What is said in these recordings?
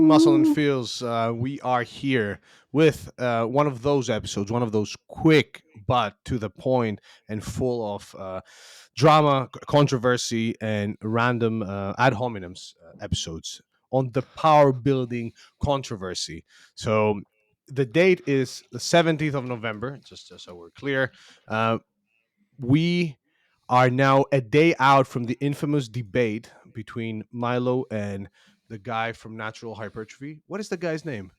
Muscle and Feels. We are here with one of those episodes, one of those quick but to the point and full of drama, controversy, and random ad hominems episodes on the power building controversy. So the date is the 17th of November, just so we're clear. We are now a day out from the infamous debate between Milo and the guy from Natural Hypertrophy. What is the guy's name?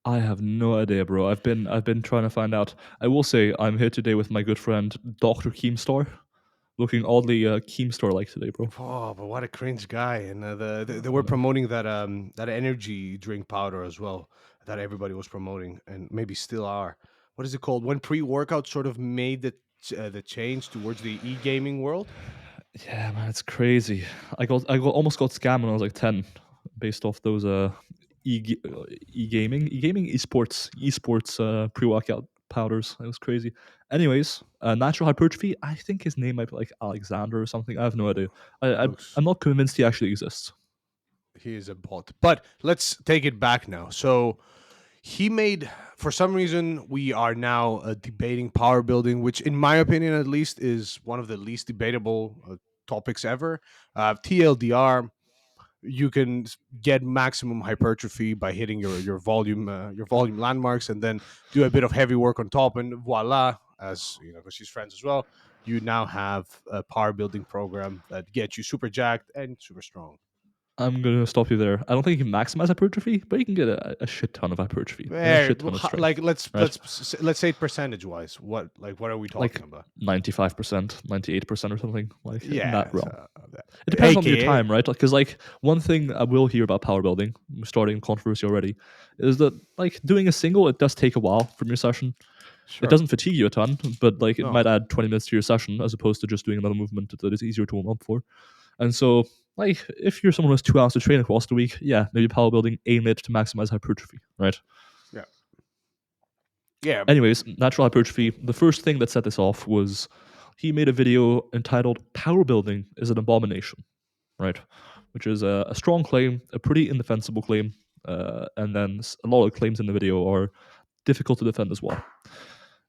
I have no idea, bro. I've been trying to find out. I will say I'm here today with my good friend Doctor Keemstar, looking oddly Keemstar like today, bro. Oh, but what a cringe guy! And they were promoting that energy drink powder as well that everybody was promoting, and maybe still are. What is it called? When pre-workout sort of made the change towards the e-gaming world. Yeah, man, it's crazy. I almost got scammed when I was like 10, based off those e gaming esports pre workout powders. It was crazy. Anyways, natural hypertrophy. I think his name might be like Alexander or something. I have no idea. Looks I'm not convinced he actually exists. he is a bot, but let's take it back now. So he made, for some reason, we are now debating power building, which in my opinion at least is one of the least debatable topics ever. TLDR, you can get maximum hypertrophy by hitting your volume landmarks, and then do a bit of heavy work on top, and voila, as you know, because she's friends as well, you now have a power building program that gets you super jacked and super strong. I'm gonna stop you there. I don't think you can maximize hypertrophy, but you can get a shit ton of hypertrophy and a Very shit ton of like strength, let's right? let's say percentage wise, what are we talking Like about? 95%, 98% or something, like in that Yeah, realm. so, It depends on your aka time, right? Because like one thing I will hear about power building, starting controversy already, is that like doing a single, it does take a while from your session. It sure, doesn't fatigue you a ton, but like it might no. add 20 minutes to your session as opposed to just doing another movement that is easier to warm up for. And so, like, if you're someone who has 2 hours to train across the week, yeah, maybe power building, aim it to maximize hypertrophy, right? Yeah, yeah. Anyways, natural hypertrophy, the first thing that set this off was he made a video entitled Power Building is an Abomination, right? Which is a strong claim, a pretty indefensible claim. And then a lot of claims in the video are difficult to defend as well.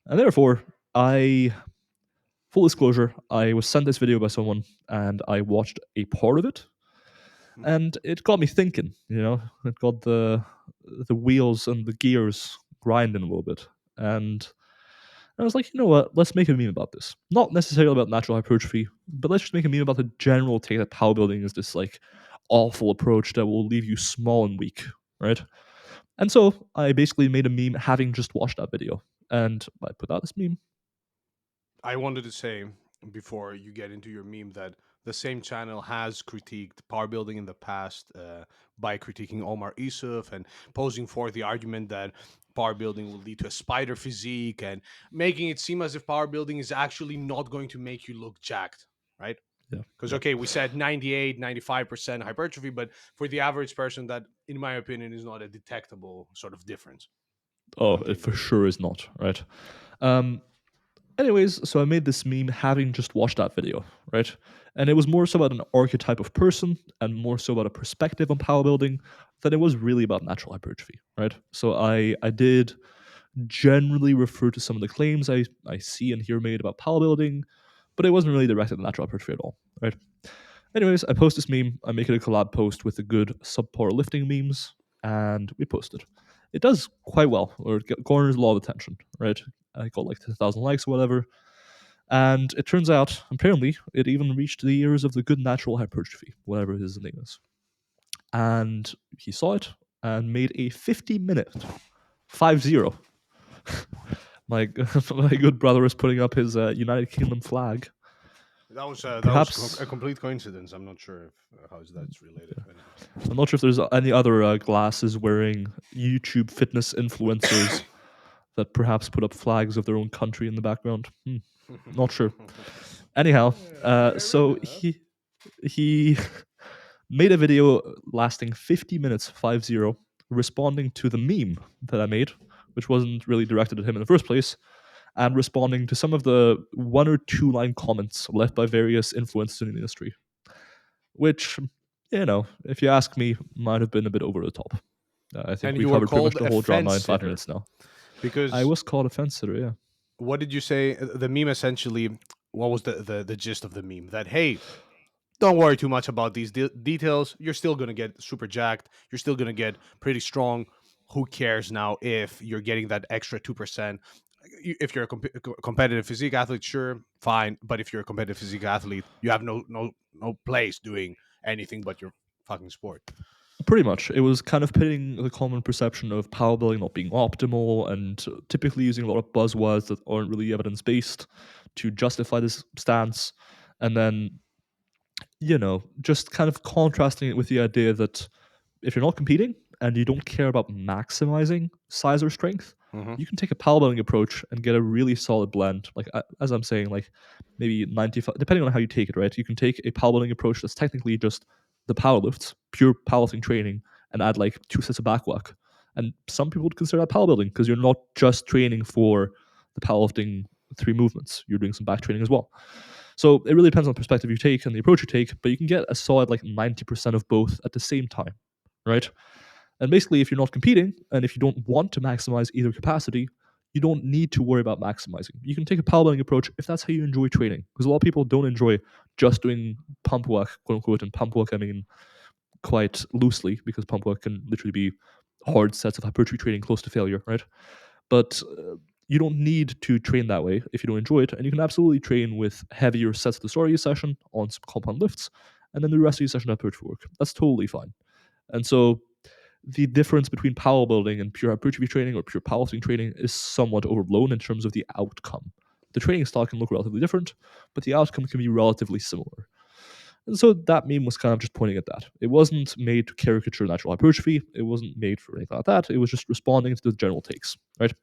And therefore, full disclosure, I was sent this video by someone and I watched a part of it. Mhm. And it got me thinking, it got the wheels and the gears grinding a little bit. And I was like, you know what? Let's make a meme about this. Not necessarily about natural hypertrophy, but let's just make a meme about the general take that power building is this like awful approach that will leave you small and weak, right? And so I basically made a meme having just watched that video, and I put out this meme. I wanted to say before you get into your meme that the same channel has critiqued power building in the past by critiquing Omar Isuf and posing forth the argument that power building will lead to a spider physique and making it seem as if power building is actually not going to make you look jacked, right? Yeah, Because, yeah. okay, we said 98, 95% hypertrophy, but for the average person, that, in my opinion, is not a detectable sort of difference. I Oh, don't it think for it is. sure is not right. Um, Anyways, so I made this meme having just watched that video, right? And it was more so about an archetype of person and more so about a perspective on power building than it was really about natural hypertrophy, right? So I did generally refer to some of the claims I see and hear made about power building, but it wasn't really directed at natural hypertrophy at all, right? Anyways, I post this meme, I make it a collab post with the good subpar lifting memes, and we post it. It does quite well, or it garners a lot of attention, right? I got like 10,000 likes or whatever. And it turns out, apparently, it even reached the ears of the good natural hypertrophy, whatever his name is. And he saw it and made a 50-minute 5-0. My, my good brother is putting up his United Kingdom flag. That was Perhaps, a complete coincidence. I'm not sure if how is that's related to anything. I'm not sure if there's any other glasses wearing YouTube fitness influencers that perhaps put up flags of their own country in the background. Not sure. Anyhow, so Maybe. he made a video lasting 50 minutes, 5-0, responding to the meme that I made, which wasn't really directed at him in the first place, and responding to some of the 1 or 2 line comments left by various influencers in the industry, which if you ask me, might have been a bit over the top. I think And we you were covered pretty much called the a whole drama fence in 5 sitter minutes now. I because was called a fence sitter, yeah. what did you say? The meme essentially, what was the gist of the meme? That, hey, don't worry too much about these details. You're still going to get super jacked. You're still going to get pretty strong. Who cares now if you're getting that extra 2%? If you're a competitive physique athlete, sure, fine. But if you're a competitive physique athlete, you have no place doing anything but your fucking sport. Pretty much. It was kind of pitting the common perception of power building not being optimal and typically using a lot of buzzwords that aren't really evidence based to justify this stance. And then, just kind of contrasting it with the idea that if you're not competing and you don't care about maximizing size or strength, Hmm. you can take a power building approach and get a really solid blend. Like as I'm saying, like maybe 95, depending on how you take it, right? You can take a power building approach that's technically just the power lifts, pure powerlifting training, and add like 2 sets of back work. And some people would consider that power building because you're not just training for the powerlifting 3 movements. You're doing some back training as well. So it really depends on the perspective you take and the approach you take, but you can get a solid like 90% of both at the same time, right? And basically, if you're not competing and if you don't want to maximize either capacity, you don't need to worry about maximizing. You can take a powerlifting approach if that's how you enjoy training. Because a lot of people don't enjoy just doing pump work, quote unquote. And pump work, I mean quite loosely, because pump work can literally be hard sets of hypertrophy training close to failure, right? But you don't need to train that way if you don't enjoy it. And you can absolutely train with heavier sets at the start of your session on some compound lifts, and then the rest of your session hypertrophy work. That's totally fine. And so the difference between power building and pure hypertrophy training or pure powerlifting training is somewhat overblown in terms of the outcome. The training style can look relatively different, but the outcome can be relatively similar. And so that meme was kind of just pointing at that. It wasn't made to caricature natural hypertrophy. It wasn't made for anything like that. It was just responding to the general takes, right?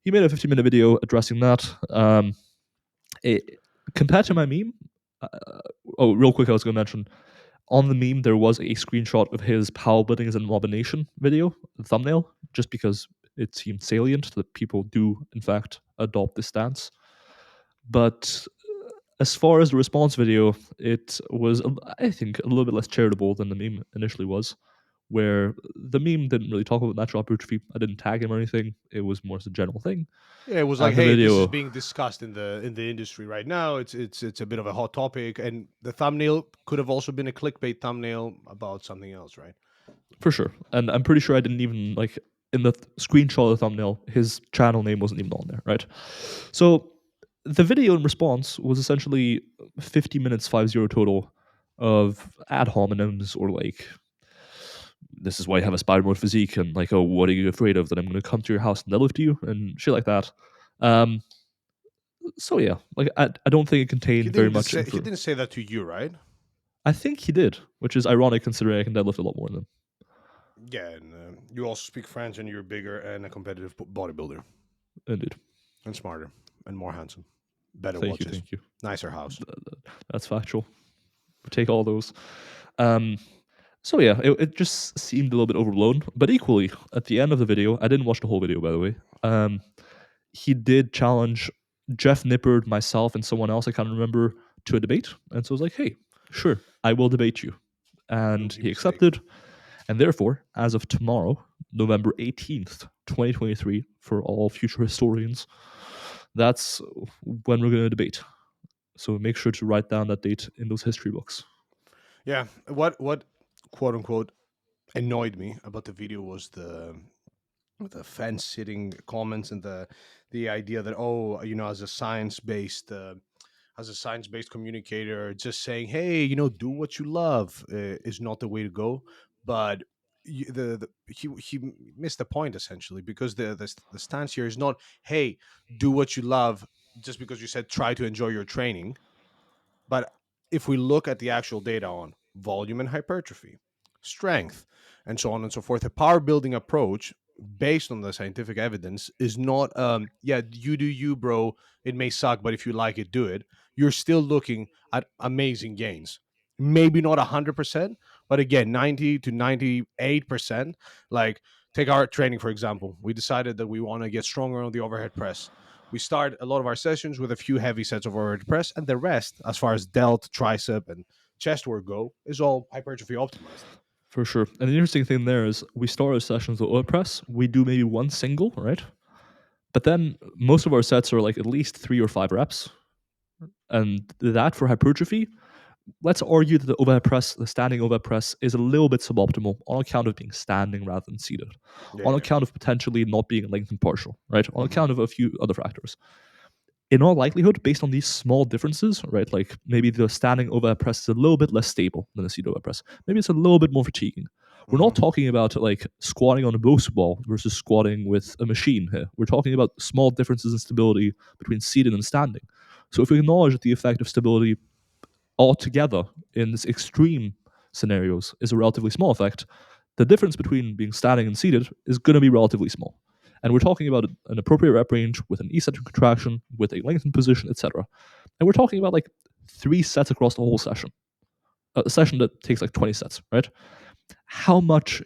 He made a 15-minute video addressing that. It, compared to my meme, uh, oh, real quick, I was going to mention on the meme, there was a screenshot of his power building as an Abomination video thumbnail, just because it seemed salient that people do, in fact, adopt this stance. But as far as the response video, it was, I think, a little bit less charitable than the meme initially was, where the meme didn't really talk about natural hypertrophy. I didn't tag him or anything. It was more as a general thing. Yeah, it was like, And the hey, this is video, being discussed in the industry right now. It's a bit of a hot topic, and the thumbnail could have also been a clickbait thumbnail about something else, right? for sure. And I'm pretty sure I didn't even, like, in the screenshot of the thumbnail, his channel name wasn't even on there, right? So the video in response was essentially 50 minutes, 50 total of ad hominems or like, this is why you have a spider mode physique, and like, oh, what are you afraid of? That I'm going to come to your house and deadlift you and shit like that. Um, so yeah, like I don't think it contained very much He info. didn't say that to you, right? I think he did, which is ironic considering I can deadlift a lot more than him. Yeah, and you also speak French, and you're bigger and a competitive bodybuilder, Indeed. and smarter, and more handsome, better Thank you, watches, thank you. nicer house. That's factual. Take all those. Um, so yeah, it just seemed a little bit overblown. But equally, at the end of the video, I didn't watch the whole video, by the way. He did challenge Jeff Nippard, myself, and someone else I can't remember to a debate. And so I was like, hey, sure, I will debate you. And Rookie he mistake. accepted. And therefore, as of tomorrow, November 18th, 2023, for all future historians, that's when we're going to debate. So make sure to write down that date in those history books. Yeah, what quote unquote annoyed me about the video was the fence sitting comments and the idea that, oh, as a science based communicator, just saying, hey, do what you love is not the way to go. But he missed the point essentially, because the stance here is not, hey, do what you love, just because you said try to enjoy your training. But if we look at the actual data on volume and hypertrophy, strength, and so on and so forth, a power building approach based on the scientific evidence is not, yeah, you do you, bro. It may suck, but if you like it, do it. You're still looking at amazing gains. Maybe not 100%, but again, 90 to 98%. Like, take our training, for example. We decided that we want to get stronger on the overhead press. We start a lot of our sessions with a few heavy sets of overhead press, and the rest, as far as delt, tricep, and chest work go is all hypertrophy optimized. For sure. And the interesting thing there is we start our sessions with overhead press. We do maybe one single, right? But then most of our sets are like at least 3 or 5 reps. And that for hypertrophy, let's argue that the overhead press, the standing overhead press, is a little bit suboptimal on account of being standing rather than seated, Yeah, on yeah. account of potentially not being lengthened partial, right? On Hmm. account of a few other factors. In all likelihood, based on these small differences, right? Like maybe the standing overhead press is a little bit less stable than the seated overhead press. Maybe it's a little bit more fatiguing. We're not Hmm. talking about like squatting on a Bosu ball versus squatting with a machine here. We're talking about small differences in stability between seated and standing. So if we acknowledge that the effect of stability altogether in this extreme scenarios is a relatively small effect, the difference between being standing and seated is going to be relatively small. And we're talking about an appropriate rep range with an eccentric contraction, with a lengthened position, etc. And we're talking about like 3 sets across the whole session, a session that takes like 20 sets, right? How much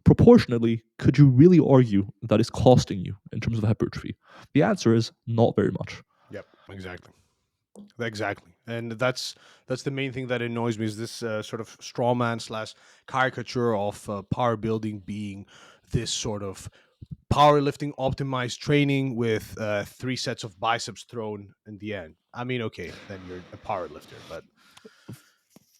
proportionately could you really argue that is costing you in terms of hypertrophy? The answer is not very much. Yep, exactly. Exactly, and that's the main thing that annoys me is this sort of straw man slash caricature of power building being this sort of powerlifting optimized training with 3 sets of biceps thrown in the end. I mean, okay, then you're a power lifter, but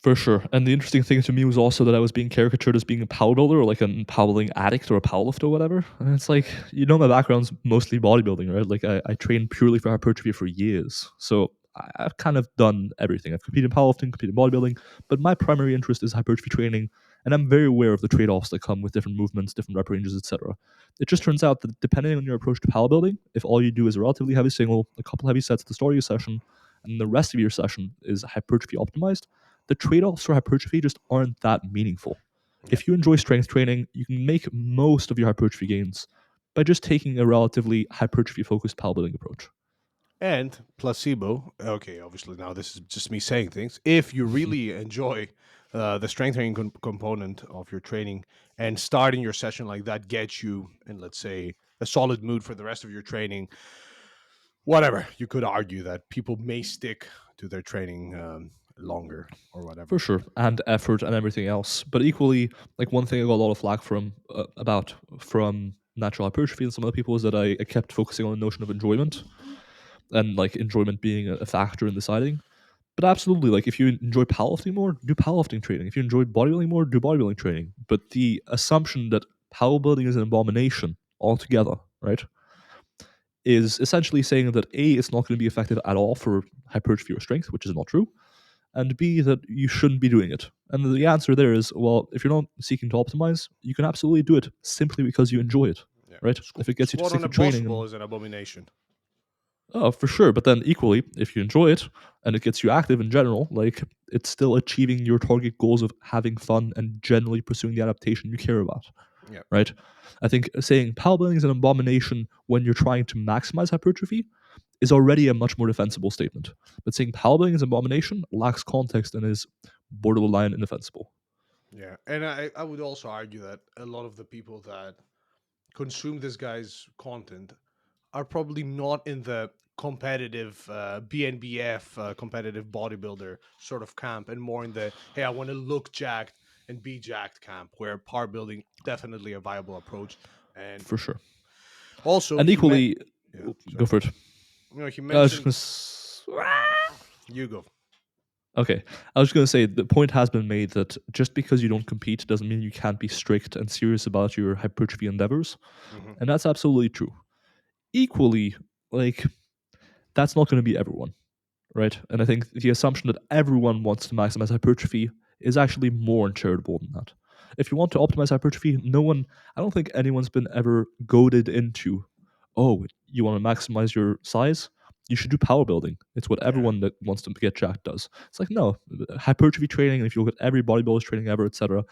For sure. And the interesting thing to me was also that I was being caricatured as being a power builder or like a power building addict or a powerlifter or whatever. And it's like, my background's mostly bodybuilding, right? Like I trained purely for hypertrophy for years. So I've kind of done everything. I've competed in powerlifting, competed in bodybuilding, but my primary interest is hypertrophy training. And I'm very aware of the trade offs that come with different movements, different rep ranges, etc. It just turns out that depending on your approach to power building, if all you do is a relatively heavy single, a couple heavy sets at the start of your session, and the rest of your session is hypertrophy optimized, the trade-offs for hypertrophy just aren't that meaningful. yeah. If you enjoy strength training, you can make most of your hypertrophy gains by just taking a relatively hypertrophy focused power building approach. And placebo. Okay, obviously now this is just me saying things. If you really enjoy the strength training component of your training, and starting your session like that gets you in, let's say, a solid mood for the rest of your training, whatever, you could argue that people may stick to their training longer or For whatever. sure, and effort and everything else. But equally, like one thing I got a lot of flack from natural hypertrophy and some other people is that I kept focusing on the notion of enjoyment and like enjoyment being a factor in deciding. But absolutely, like if you enjoy powerlifting more, do powerlifting training. If you enjoy bodybuilding more, do bodybuilding training. But the assumption that powerbuilding is an abomination altogether, right, is essentially saying that A, it's not going to be effective at all for hypertrophy or strength, which is not true, and B, that you shouldn't be doing it. And the answer there is, well, if you're not seeking to optimize, you can absolutely do it simply because you enjoy it, Yeah. right? If it gets you to Squat stick on a to Bosu training ball and is an abomination. oh, for sure. But then equally, if you enjoy it and it gets you active in general, like it's still achieving your target goals of having fun and generally pursuing the adaptation you care about, Yeah. right? I think saying powerbuilding is an abomination when you're trying to maximize hypertrophy is already a much more defensible statement. But saying powerbuilding is an abomination lacks context and is borderline indefensible. Yeah. And I would also argue that a lot of the people that consume this guy's content are probably not in the competitive BNBF competitive bodybuilder sort of camp, and more in the hey, I want to look jacked and be jacked camp, where power building definitely a viable approach. And For sure. also And he met, equally, yeah, go sorry, for it. he I was just mentioned, gonna you go. Okay. I was going to say the point has been made that just because you don't compete doesn't mean you can't be strict and serious about your hypertrophy endeavors. Hmm. And that's absolutely true. Equally, like, that's not going to be everyone, right? And I think the assumption that everyone wants to maximize hypertrophy is actually more uncharitable than that. If you want to optimize hypertrophy, I don't think anyone's been ever goaded into, oh, you want to maximize your size? You should do power building. It's what Yeah. everyone that wants to get jacked does. It's like, no, hypertrophy training, if you look at every bodybuilder's training ever, etc.,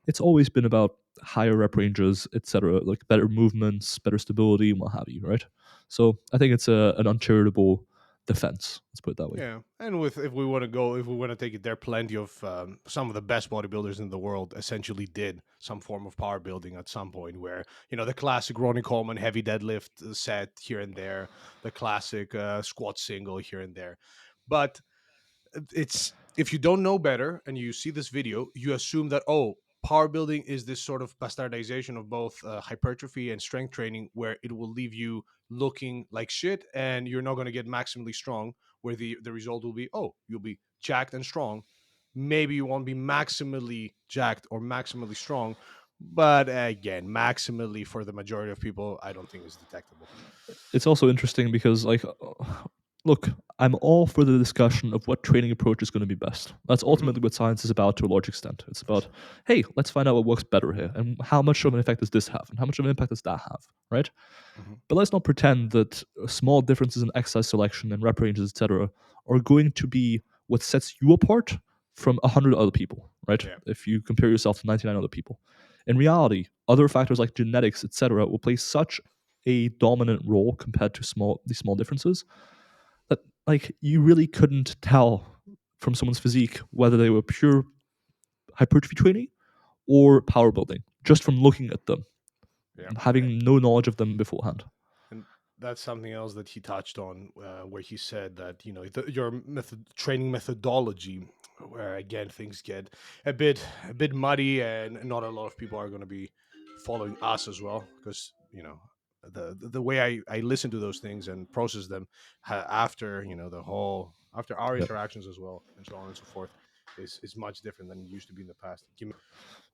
it's always been about higher rep ranges, etc., like better movements, better stability, and what have you, right? So I think it's an uncharitable defense. Let's put it that way. Yeah, and with if we want to go, if we want to take it there, plenty of some of the best bodybuilders in the world essentially did some form of power building at some point. Where the classic Ronnie Coleman heavy deadlift set here and there, the classic squat single here and there, but it's if you don't know better and you see this video, you assume that, oh, power building is this sort of bastardization of both hypertrophy and strength training, where it will leave you looking like shit and you're not going to get maximally strong, where the result will be, oh, you'll be jacked and strong. Maybe you won't be maximally jacked or maximally strong, but again, maximally for the majority of people, I don't think is detectable. It's also interesting because, like, look, I'm all for the discussion of what training approach is going to be best. That's Hmm. ultimately what science is about to a large extent. It's about, hey, let's find out what works better here, and how much of an effect does this have, and how much of an impact does that have, right? Hmm. But let's not pretend that small differences in exercise selection and rep ranges, etc., are going to be what sets you apart from 100 other people, right? Yeah. If you compare yourself to 99 other people. In reality, other factors like genetics, etc., will play such a dominant role compared to these small differences that, like, you really couldn't tell from someone's physique whether they were pure hypertrophy training or power building just from looking at them, Yeah. having no knowledge of them beforehand. And that's something else that he touched on, where he said that, your training methodology, where again things get a bit muddy, and not a lot of people are going to be following us as well, because the way I listen to those things and process them, after the whole after our Yep. interactions as well, and so on and so forth, is much different than it used to be in the past.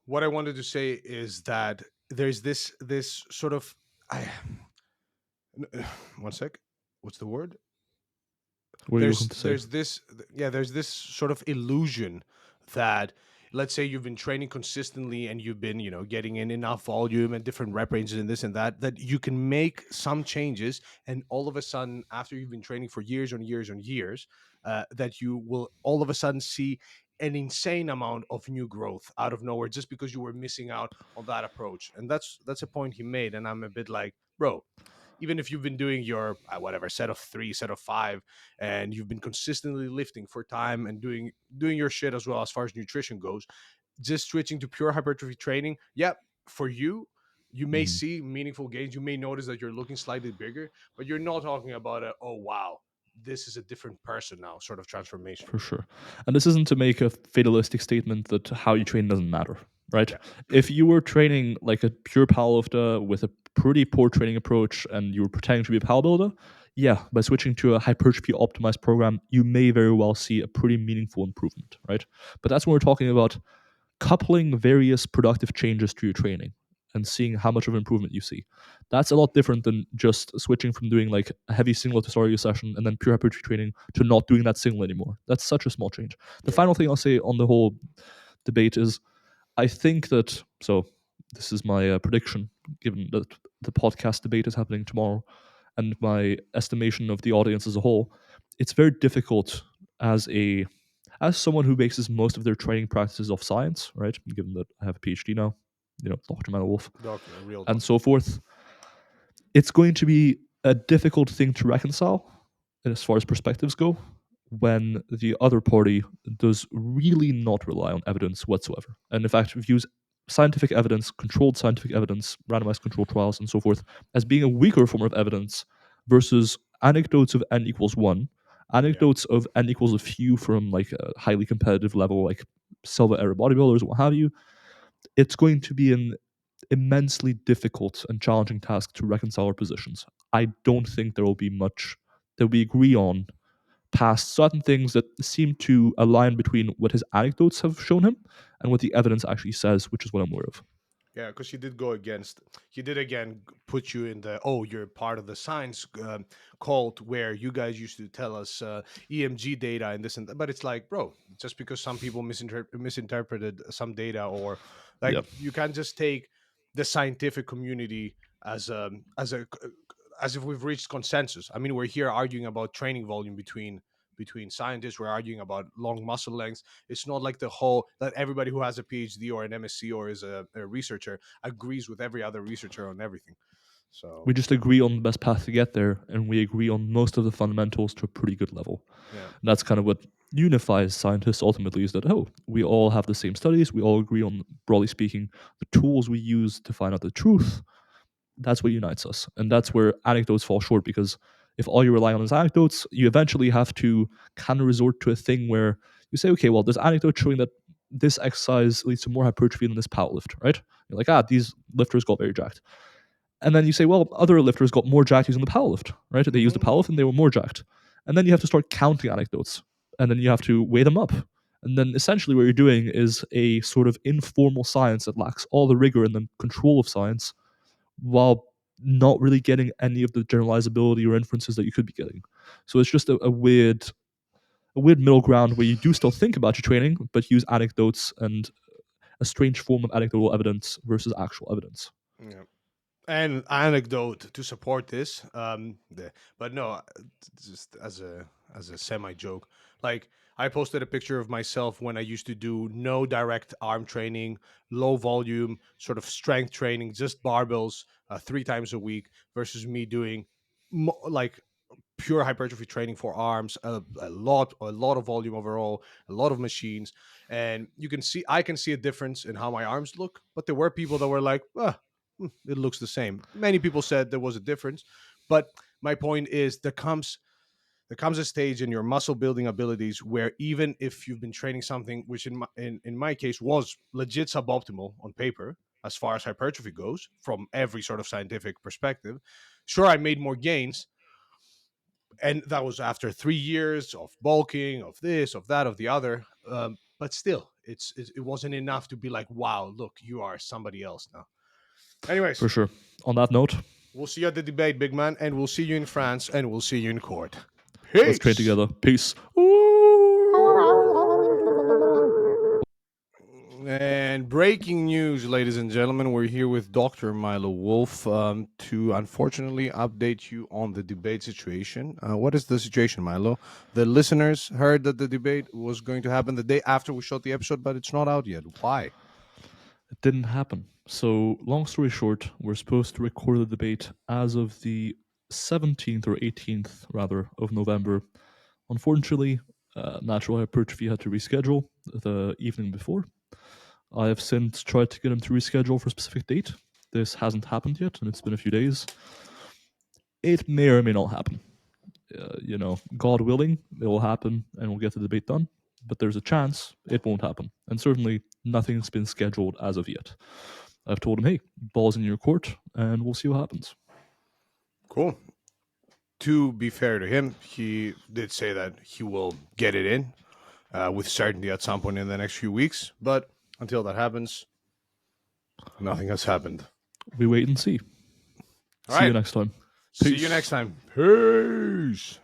What I wanted to say is that there's this sort of I one sec. What's the word? What are you there's looking to say? there's this yeah there's this sort of illusion that, let's say you've been training consistently and you've been getting in enough volume and different rep ranges and this and that you can make some changes, and all of a sudden, after you've been training for years and years and years, that you will all of a sudden see an insane amount of new growth out of nowhere, just because you were missing out on that approach. And that's a point he made, and I'm a bit like, bro, even if you've been doing your whatever set of 3, set of 5, and you've been consistently lifting for time and doing your shit as well as far as nutrition goes, just switching to pure hypertrophy training, yeah, for you may Mhm. see meaningful gains. You may notice that you're looking slightly bigger, but you're not talking about a, oh wow, this is a different person now sort of transformation. For sure. And this isn't to make a fatalistic statement that how you train doesn't matter, right? Yeah. If you were training like a pure powerlifter with a pretty poor training approach and you were pretending to be a power builder, yeah, by switching to a hypertrophy optimized program, you may very well see a pretty meaningful improvement, right? But that's when we're talking about coupling various productive changes to your training and seeing how much of an improvement you see. That's a lot different than just switching from doing like a heavy single to start your session and then pure hypertrophy training to not doing that single anymore. That's such a small change. The Yeah. final thing I'll say on the whole debate is I think that, so this is my prediction, given that the podcast debate is happening tomorrow and my estimation of the audience as a whole, it's very difficult as a as someone who bases most of their training practices off science, right? Given that I have a PhD now, Dr. Manor Wolf, Doctor, a real and doctor. so forth, it's going to be a difficult thing to reconcile as far as perspectives go when the other party does really not rely on evidence whatsoever. And in fact, views scientific evidence, controlled scientific evidence, randomized controlled trials, and so forth, as being a weaker form of evidence versus anecdotes of n equals one, Yeah. anecdotes of n equals a few from like a highly competitive level, like silver era bodybuilders, what have you. It's going to be an immensely difficult and challenging task to reconcile our positions. I don't think there will be much that we agree on past certain things that seem to align between what his anecdotes have shown him and what the evidence actually says, which is what I'm aware of. Yeah, because he did again put you in the, oh, you're part of the science cult, where you guys used to tell us EMG data and this and that. But it's like, bro, just because some people misinterpreted some data, or Yeah. like, you can't just take the scientific community as if we've reached consensus. I mean, we're here arguing about training volume between scientists. We're arguing about long muscle lengths. It's not like the whole that everybody who has a PhD or an MSc or is a researcher agrees with every other researcher on everything. So We just agree on the best path to get there, and we agree on most of the fundamentals to a pretty good level. yeah, And that's kind of what unifies scientists ultimately is that, oh, we all have the same studies, we all agree on, broadly speaking, the tools we use to find out the truth. That's what unites us. And that's yeah, where anecdotes fall short because if all you rely on is anecdotes, you eventually have to kind of resort to a thing where You say, okay, well, there's anecdote showing that this exercise leads to more hypertrophy than this powerlift, right? You're like, these lifters got very jacked. And then you say, well, other lifters got more jacked using the powerlift, right? They used the powerlift and they were more jacked. And then you have to start counting anecdotes, and then you have to weigh them up. And then essentially what you're doing is a sort of informal science that lacks all the rigor and the control of science, while not really getting any of the generalizability or inferences that you could be getting. So it's just a weird middle ground where you do still think about your training, but use anecdotes and a strange form of anecdotal evidence versus actual evidence. Yeah. And anecdote to support this, but no, just as a semi joke. Like, I posted a picture of myself when I used to do no direct arm training, low volume, sort of strength training, just barbells 3 times a week, versus me doing like pure hypertrophy training for arms, a lot of volume overall, a lot of machines. And I can see a difference in how my arms look, but there were people that were like, it looks the same. Many people said there was a difference, but my point is, there comes a stage in your muscle building abilities where, even if you've been training something which in my case was legit suboptimal on paper as far as hypertrophy goes from every sort of scientific perspective, sure, I made more gains, and that was after 3 years of bulking, of this, of that, of the other. But still, it wasn't enough to be like, wow, look, you are somebody else now. For Anyways, sure. On that note, we'll see you at the debate, big man, and we'll see you in France, and we'll see you in court. let's train Peace. together. Peace. And breaking news, ladies and gentlemen, we're here with Dr. Milo Wolf to unfortunately update you on the debate situation. What is the situation, Milo? The listeners heard that the debate was going to happen the day after we shot the episode, but it's not out yet. Why? It didn't happen. So, long story short, we're supposed to record the debate as of the 17th or 18th, rather, of November. Unfortunately, Natural Hypertrophy had to reschedule the evening before. I have since tried to get him to reschedule for a specific date. This hasn't happened yet, and it's been a few days. It may or may not happen. God willing, it will happen and we'll get the debate done. But there's a chance it won't happen. And certainly nothing's been scheduled as of yet. I've told him, hey, ball's in your court, and we'll see what happens. Cool. To be fair to him, he did say that he will get it in with certainty at some point in the next few weeks. But until that happens, nothing has happened. We wait and see. All See you right. next time. See Peace. you next time. Peace.